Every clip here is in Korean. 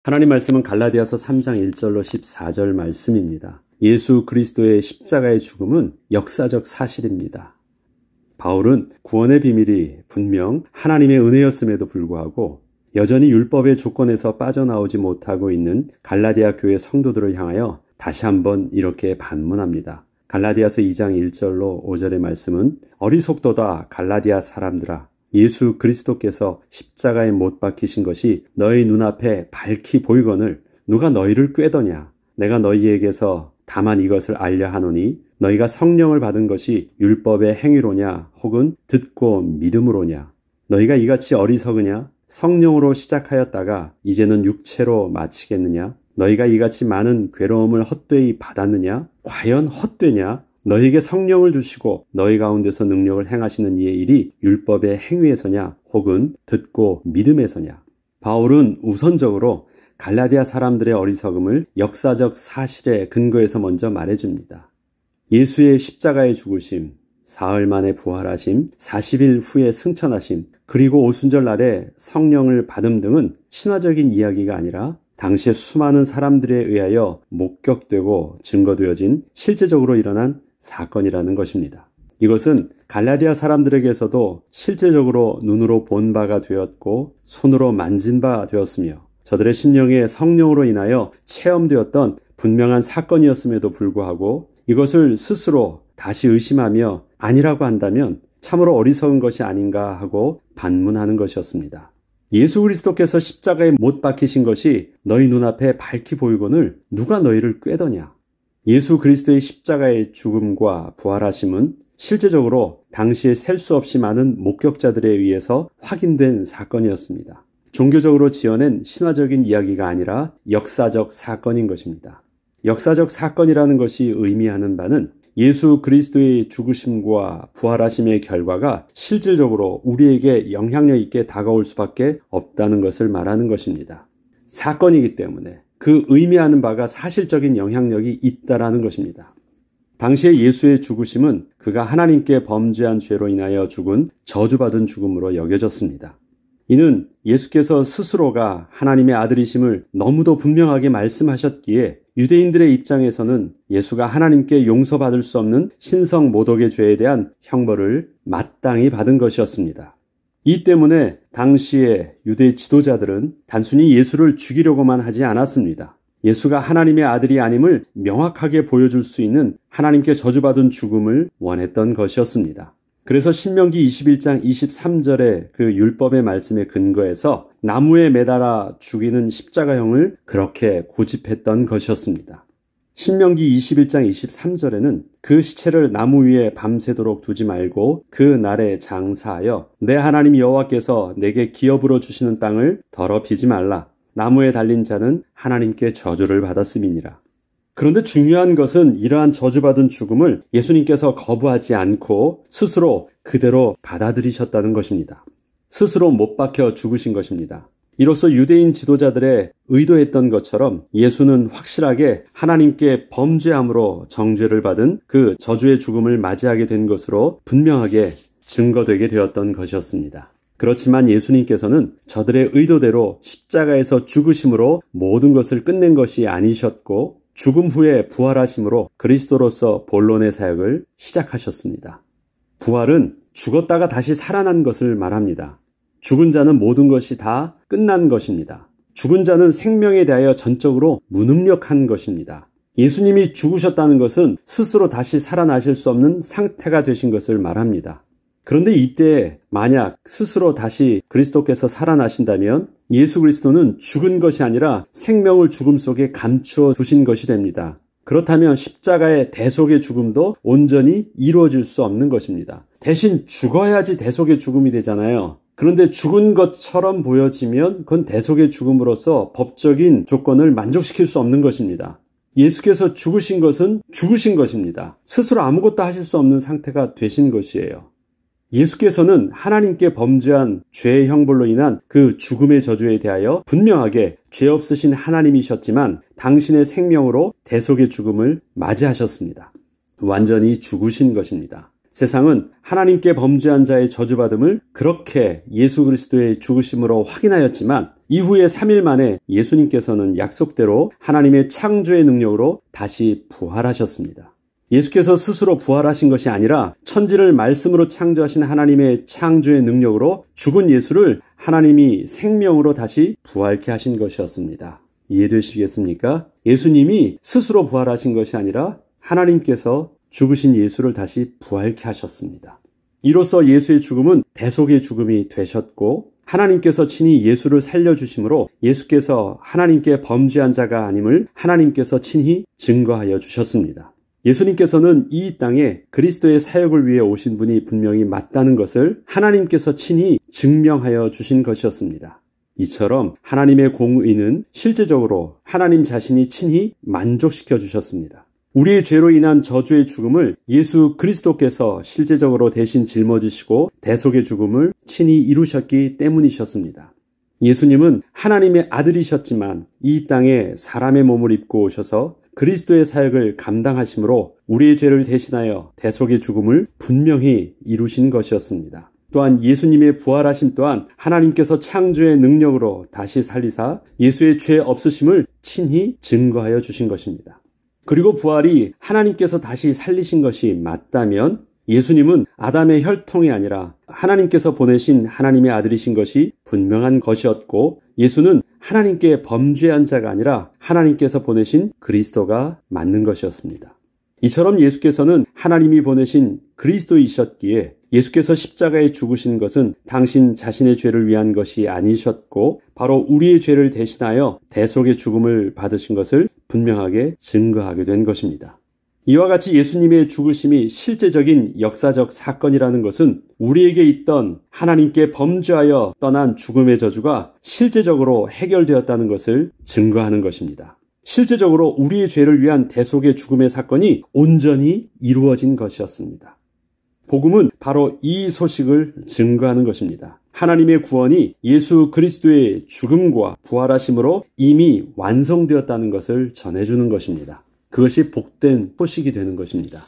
하나님 말씀은 갈라디아서 3장 1절로 14절 말씀입니다. 예수 그리스도의 십자가의 죽음은 역사적 사실입니다. 바울은 구원의 비밀이 분명 하나님의 은혜였음에도 불구하고 여전히 율법의 조건에서 빠져나오지 못하고 있는 갈라디아 교회 성도들을 향하여 다시 한번 이렇게 반문합니다. 갈라디아서 2장 1절로 5절의 말씀은 어리석도다 갈라디아 사람들아, 예수 그리스도께서 십자가에 못 박히신 것이 너희 눈앞에 밝히 보이거늘 누가 너희를 꾀더냐. 내가 너희에게서 다만 이것을 알려 하노니 너희가 성령을 받은 것이 율법의 행위로냐 혹은 듣고 믿음으로냐. 너희가 이같이 어리석으냐. 성령으로 시작하였다가 이제는 육체로 마치겠느냐. 너희가 이같이 많은 괴로움을 헛되이 받았느냐. 과연 헛되냐. 너희에게 성령을 주시고 너희 가운데서 능력을 행하시는 이의 일이 율법의 행위에서냐 혹은 듣고 믿음에서냐. 바울은 우선적으로 갈라디아 사람들의 어리석음을 역사적 사실에 근거해서 먼저 말해줍니다. 예수의 십자가의 죽으심, 사흘 만에 부활하심, 40일 후에 승천하심, 그리고 오순절 날에 성령을 받음 등은 신화적인 이야기가 아니라 당시에 수많은 사람들에 의하여 목격되고 증거되어진 실제적으로 일어난 사건이라는 것입니다. 이것은 갈라디아 사람들에게서도 실제적으로 눈으로 본 바가 되었고 손으로 만진 바 되었으며 저들의 심령에 성령으로 인하여 체험되었던 분명한 사건이었음에도 불구하고 이것을 스스로 다시 의심하며 아니라고 한다면 참으로 어리석은 것이 아닌가 하고 반문하는 것이었습니다. 예수 그리스도께서 십자가에 못 박히신 것이 너희 눈앞에 밝히 보이거늘 누가 너희를 꾀더냐. 예수 그리스도의 십자가의 죽음과 부활하심은 실제적으로 당시에 셀 수 없이 많은 목격자들에 의해서 확인된 사건이었습니다. 종교적으로 지어낸 신화적인 이야기가 아니라 역사적 사건인 것입니다. 역사적 사건이라는 것이 의미하는 바는 예수 그리스도의 죽으심과 부활하심의 결과가 실질적으로 우리에게 영향력 있게 다가올 수밖에 없다는 것을 말하는 것입니다. 사건이기 때문에 그 의미하는 바가 사실적인 영향력이 있다라는 것입니다. 당시에 예수의 죽으심은 그가 하나님께 범죄한 죄로 인하여 죽은 저주받은 죽음으로 여겨졌습니다. 이는 예수께서 스스로가 하나님의 아들이심을 너무도 분명하게 말씀하셨기에 유대인들의 입장에서는 예수가 하나님께 용서받을 수 없는 신성 모독의 죄에 대한 형벌을 마땅히 받은 것이었습니다. 이 때문에 당시의 유대 지도자들은 단순히 예수를 죽이려고만 하지 않았습니다. 예수가 하나님의 아들이 아님을 명확하게 보여줄 수 있는 하나님께 저주받은 죽음을 원했던 것이었습니다. 그래서 신명기 21장 23절의 그 율법의 말씀에 근거해서 나무에 매달아 죽이는 십자가형을 그렇게 고집했던 것이었습니다. 신명기 21장 23절에는 그 시체를 나무 위에 밤새도록 두지 말고 그 날에 장사하여 내 하나님 여호와께서 내게 기업으로 주시는 땅을 더럽히지 말라. 나무에 달린 자는 하나님께 저주를 받았음이니라. 그런데 중요한 것은 이러한 저주받은 죽음을 예수님께서 거부하지 않고 스스로 그대로 받아들이셨다는 것입니다. 스스로 못 박혀 죽으신 것입니다. 이로써 유대인 지도자들의 의도했던 것처럼 예수는 확실하게 하나님께 범죄함으로 정죄를 받은 그 저주의 죽음을 맞이하게 된 것으로 분명하게 증거되게 되었던 것이었습니다. 그렇지만 예수님께서는 저들의 의도대로 십자가에서 죽으심으로 모든 것을 끝낸 것이 아니셨고 죽음 후에 부활하심으로 그리스도로서 본론의 사역을 시작하셨습니다. 부활은 죽었다가 다시 살아난 것을 말합니다. 죽은 자는 모든 것이 다 끝난 것입니다. 죽은 자는 생명에 대하여 전적으로 무능력한 것입니다. 예수님이 죽으셨다는 것은 스스로 다시 살아나실 수 없는 상태가 되신 것을 말합니다. 그런데 이때 만약 스스로 다시 그리스도께서 살아나신다면 예수 그리스도는 죽은 것이 아니라 생명을 죽음 속에 감추어 두신 것이 됩니다. 그렇다면 십자가의 대속의 죽음도 온전히 이루어질 수 없는 것입니다. 대신 죽어야지 대속의 죽음이 되잖아요. 그런데 죽은 것처럼 보여지면 그건 대속의 죽음으로서 법적인 조건을 만족시킬 수 없는 것입니다. 예수께서 죽으신 것은 죽으신 것입니다. 스스로 아무것도 하실 수 없는 상태가 되신 것이에요. 예수께서는 하나님께 범죄한 죄의 형벌로 인한 그 죽음의 저주에 대하여 분명하게 죄 없으신 하나님이셨지만 당신의 생명으로 대속의 죽음을 맞이하셨습니다. 완전히 죽으신 것입니다. 세상은 하나님께 범죄한 자의 저주받음을 그렇게 예수 그리스도의 죽으심으로 확인하였지만 이후에 3일 만에 예수님께서는 약속대로 하나님의 창조의 능력으로 다시 부활하셨습니다. 예수께서 스스로 부활하신 것이 아니라 천지를 말씀으로 창조하신 하나님의 창조의 능력으로 죽은 예수를 하나님이 생명으로 다시 부활케 하신 것이었습니다. 이해되시겠습니까? 예수님이 스스로 부활하신 것이 아니라 하나님께서 죽으신 예수를 다시 부활케 하셨습니다. 이로써 예수의 죽음은 대속의 죽음이 되셨고 하나님께서 친히 예수를 살려주심으로 예수께서 하나님께 범죄한 자가 아님을 하나님께서 친히 증거하여 주셨습니다. 예수님께서는 이 땅에 그리스도의 사역을 위해 오신 분이 분명히 맞다는 것을 하나님께서 친히 증명하여 주신 것이었습니다. 이처럼 하나님의 공의는 실제적으로 하나님 자신이 친히 만족시켜 주셨습니다. 우리의 죄로 인한 저주의 죽음을 예수 그리스도께서 실제적으로 대신 짊어지시고 대속의 죽음을 친히 이루셨기 때문이셨습니다. 예수님은 하나님의 아들이셨지만 이 땅에 사람의 몸을 입고 오셔서 그리스도의 사역을 감당하심으로 우리의 죄를 대신하여 대속의 죽음을 분명히 이루신 것이었습니다. 또한 예수님의 부활하심 또한 하나님께서 창조의 능력으로 다시 살리사 예수의 죄 없으심을 친히 증거하여 주신 것입니다. 그리고 부활이 하나님께서 다시 살리신 것이 맞다면 예수님은 아담의 혈통이 아니라 하나님께서 보내신 하나님의 아들이신 것이 분명한 것이었고 예수는 하나님께 범죄한 자가 아니라 하나님께서 보내신 그리스도가 맞는 것이었습니다. 이처럼 예수께서는 하나님이 보내신 그리스도이셨기에 예수께서 십자가에 죽으신 것은 당신 자신의 죄를 위한 것이 아니셨고 바로 우리의 죄를 대신하여 대속의 죽음을 받으신 것을 분명하게 증거하게 된 것입니다. 이와 같이 예수님의 죽으심이 실제적인 역사적 사건이라는 것은 우리에게 있던 하나님께 범죄하여 떠난 죽음의 저주가 실제적으로 해결되었다는 것을 증거하는 것입니다. 실제적으로 우리의 죄를 위한 대속의 죽음의 사건이 온전히 이루어진 것이었습니다. 복음은 바로 이 소식을 증거하는 것입니다. 하나님의 구원이 예수 그리스도의 죽음과 부활하심으로 이미 완성되었다는 것을 전해주는 것입니다. 그것이 복된 소식이 되는 것입니다.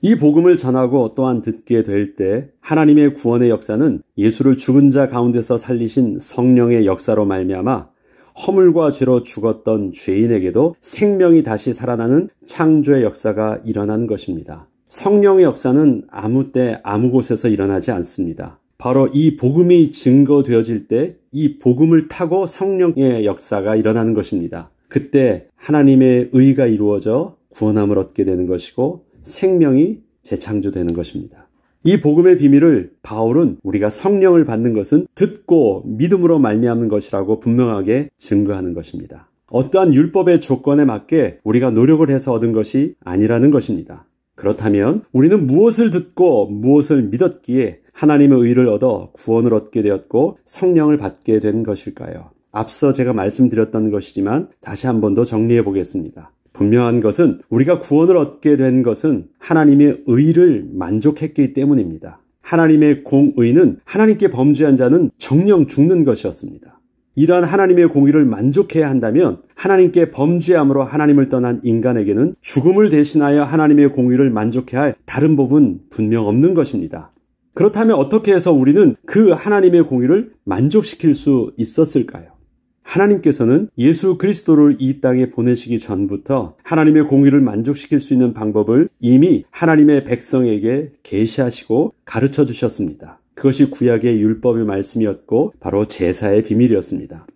이 복음을 전하고 또한 듣게 될 때 하나님의 구원의 역사는 예수를 죽은 자 가운데서 살리신 성령의 역사로 말미암아 허물과 죄로 죽었던 죄인에게도 생명이 다시 살아나는 창조의 역사가 일어난 것입니다. 성령의 역사는 아무 때 아무 곳에서 일어나지 않습니다. 바로 이 복음이 증거되어질 때 이 복음을 타고 성령의 역사가 일어나는 것입니다. 그때 하나님의 의가 이루어져 구원함을 얻게 되는 것이고 생명이 재창조되는 것입니다. 이 복음의 비밀을 바울은 우리가 성령을 받는 것은 듣고 믿음으로 말미암는 것이라고 분명하게 증거하는 것입니다. 어떠한 율법의 조건에 맞게 우리가 노력을 해서 얻은 것이 아니라는 것입니다. 그렇다면 우리는 무엇을 듣고 무엇을 믿었기에 하나님의 의를 얻어 구원을 얻게 되었고 성령을 받게 된 것일까요? 앞서 제가 말씀드렸던 것이지만 다시 한 번 더 정리해 보겠습니다. 분명한 것은 우리가 구원을 얻게 된 것은 하나님의 의를 만족했기 때문입니다. 하나님의 공의는 하나님께 범죄한 자는 정령 죽는 것이었습니다. 이러한 하나님의 공의를 만족해야 한다면 하나님께 범죄함으로 하나님을 떠난 인간에게는 죽음을 대신하여 하나님의 공의를 만족해야 할 다른 법은 분명 없는 것입니다. 그렇다면 어떻게 해서 우리는 그 하나님의 공의를 만족시킬 수 있었을까요? 하나님께서는 예수 그리스도를 이 땅에 보내시기 전부터 하나님의 공의를 만족시킬 수 있는 방법을 이미 하나님의 백성에게 계시하시고 가르쳐 주셨습니다. 그것이 구약의 율법의 말씀이었고 바로 제사의 비밀이었습니다.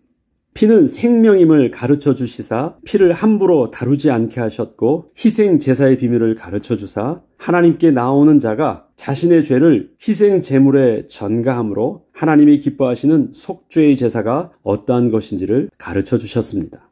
피는 생명임을 가르쳐 주시사 피를 함부로 다루지 않게 하셨고 희생 제사의 비밀을 가르쳐 주사 하나님께 나오는 자가 자신의 죄를 희생 제물에 전가함으로 하나님이 기뻐하시는 속죄의 제사가 어떠한 것인지를 가르쳐 주셨습니다.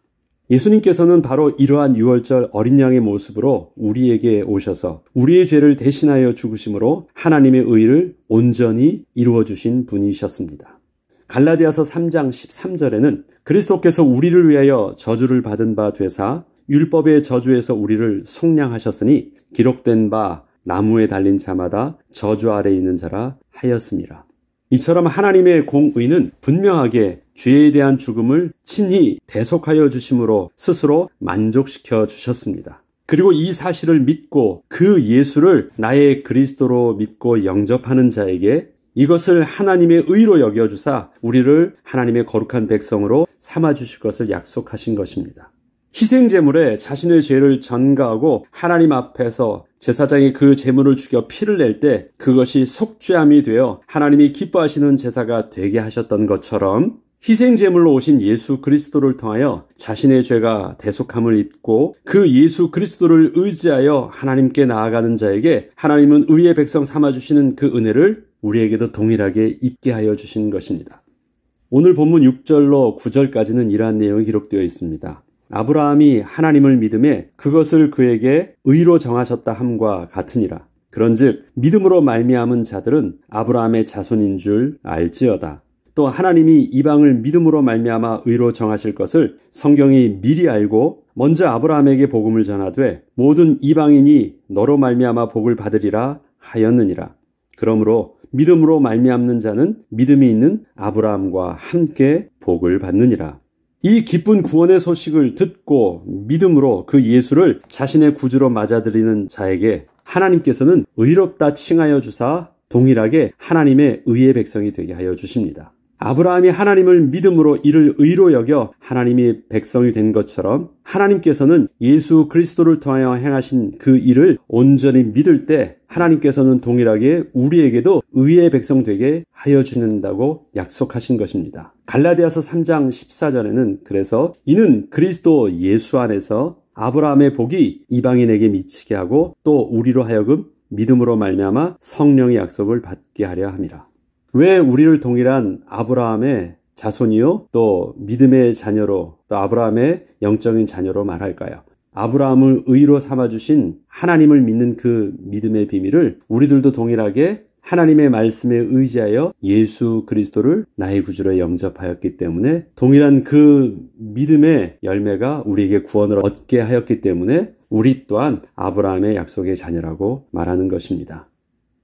예수님께서는 바로 이러한 유월절 어린 양의 모습으로 우리에게 오셔서 우리의 죄를 대신하여 죽으심으로 하나님의 의를 온전히 이루어 주신 분이셨습니다. 갈라디아서 3장 13절에는 그리스도께서 우리를 위하여 저주를 받은 바 되사 율법의 저주에서 우리를 속량하셨으니 기록된 바 나무에 달린 자마다 저주 아래에 있는 자라 하였음이라. 이처럼 하나님의 공의는 분명하게 죄에 대한 죽음을 친히 대속하여 주심으로 스스로 만족시켜 주셨습니다. 그리고 이 사실을 믿고 그 예수를 나의 그리스도로 믿고 영접하는 자에게 이것을 하나님의 의로 여겨주사 우리를 하나님의 거룩한 백성으로 삼아주실 것을 약속하신 것입니다. 희생제물에 자신의 죄를 전가하고 하나님 앞에서 제사장이 그 제물을 죽여 피를 낼 때 그것이 속죄함이 되어 하나님이 기뻐하시는 제사가 되게 하셨던 것처럼 희생제물로 오신 예수 그리스도를 통하여 자신의 죄가 대속함을 입고 그 예수 그리스도를 의지하여 하나님께 나아가는 자에게 하나님은 의의 백성 삼아주시는 그 은혜를 우리에게도 동일하게 입게 하여 주신 것입니다. 오늘 본문 6절로 9절까지는 이러한 내용이 기록되어 있습니다. 아브라함이 하나님을 믿음에 그것을 그에게 의로 정하셨다 함과 같으니라. 그런즉 믿음으로 말미암은 자들은 아브라함의 자손인 줄 알지어다. 또 하나님이 이방을 믿음으로 말미암아 의로 정하실 것을 성경이 미리 알고 먼저 아브라함에게 복음을 전하되 모든 이방인이 너로 말미암아 복을 받으리라 하였느니라. 그러므로 믿음으로 말미암는 자는 믿음이 있는 아브라함과 함께 복을 받느니라. 이 기쁜 구원의 소식을 듣고 믿음으로 그 예수를 자신의 구주로 맞아들이는 자에게 하나님께서는 의롭다 칭하여 주사 동일하게 하나님의 의의 백성이 되게 하여 주십니다. 아브라함이 하나님을 믿음으로 이를 의로 여겨 하나님이 백성이 된 것처럼 하나님께서는 예수 그리스도를 통하여 행하신 그 일을 온전히 믿을 때 하나님께서는 동일하게 우리에게도 의의 백성 되게 하여 주는다고 약속하신 것입니다. 갈라디아서 3장 14절에는 그래서 이는 그리스도 예수 안에서 아브라함의 복이 이방인에게 미치게 하고 또 우리로 하여금 믿음으로 말미암아 성령의 약속을 받게 하려 함이라. 왜 우리를 동일한 아브라함의 자손이요 또 믿음의 자녀로 또 아브라함의 영적인 자녀로 말할까요? 아브라함을 의로 삼아주신 하나님을 믿는 그 믿음의 비밀을 우리들도 동일하게 하나님의 말씀에 의지하여 예수 그리스도를 나의 구주로 영접하였기 때문에 동일한 그 믿음의 열매가 우리에게 구원을 얻게 하였기 때문에 우리 또한 아브라함의 약속의 자녀라고 말하는 것입니다.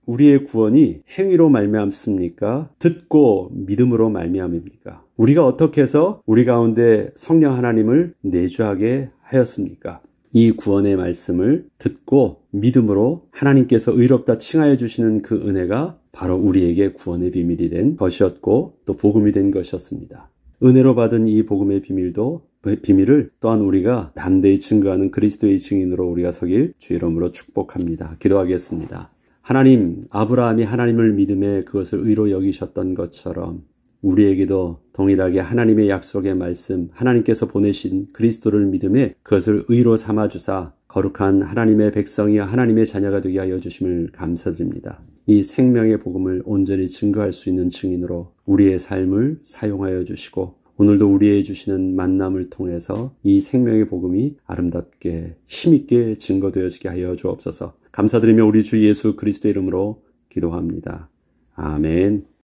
우리의 구원이 행위로 말미암습니까? 듣고 믿음으로 말미암입니까? 우리가 어떻게 해서 우리 가운데 성령 하나님을 내주하게 하였습니까? 이 구원의 말씀을 듣고 믿음으로 하나님께서 의롭다 칭하여 주시는 그 은혜가 바로 우리에게 구원의 비밀이 된 것이었고 또 복음이 된 것이었습니다. 은혜로 받은 이 복음의 비밀을 또한 우리가 담대히 증거하는 그리스도의 증인으로 우리가 서길 주 이름으로 축복합니다. 기도하겠습니다. 하나님, 아브라함이 하나님을 믿음에 그것을 의로 여기셨던 것처럼 우리에게도 동일하게 하나님의 약속의 말씀, 하나님께서 보내신 그리스도를 믿음에 그것을 의로 삼아주사 거룩한 하나님의 백성이여 하나님의 자녀가 되게 하여 주심을 감사드립니다. 이 생명의 복음을 온전히 증거할 수 있는 증인으로 우리의 삶을 사용하여 주시고 오늘도 우리에게 주시는 만남을 통해서 이 생명의 복음이 아름답게 힘있게 증거되어지게 하여 주옵소서. 감사드리며 우리 주 예수 그리스도의 이름으로 기도합니다. 아멘.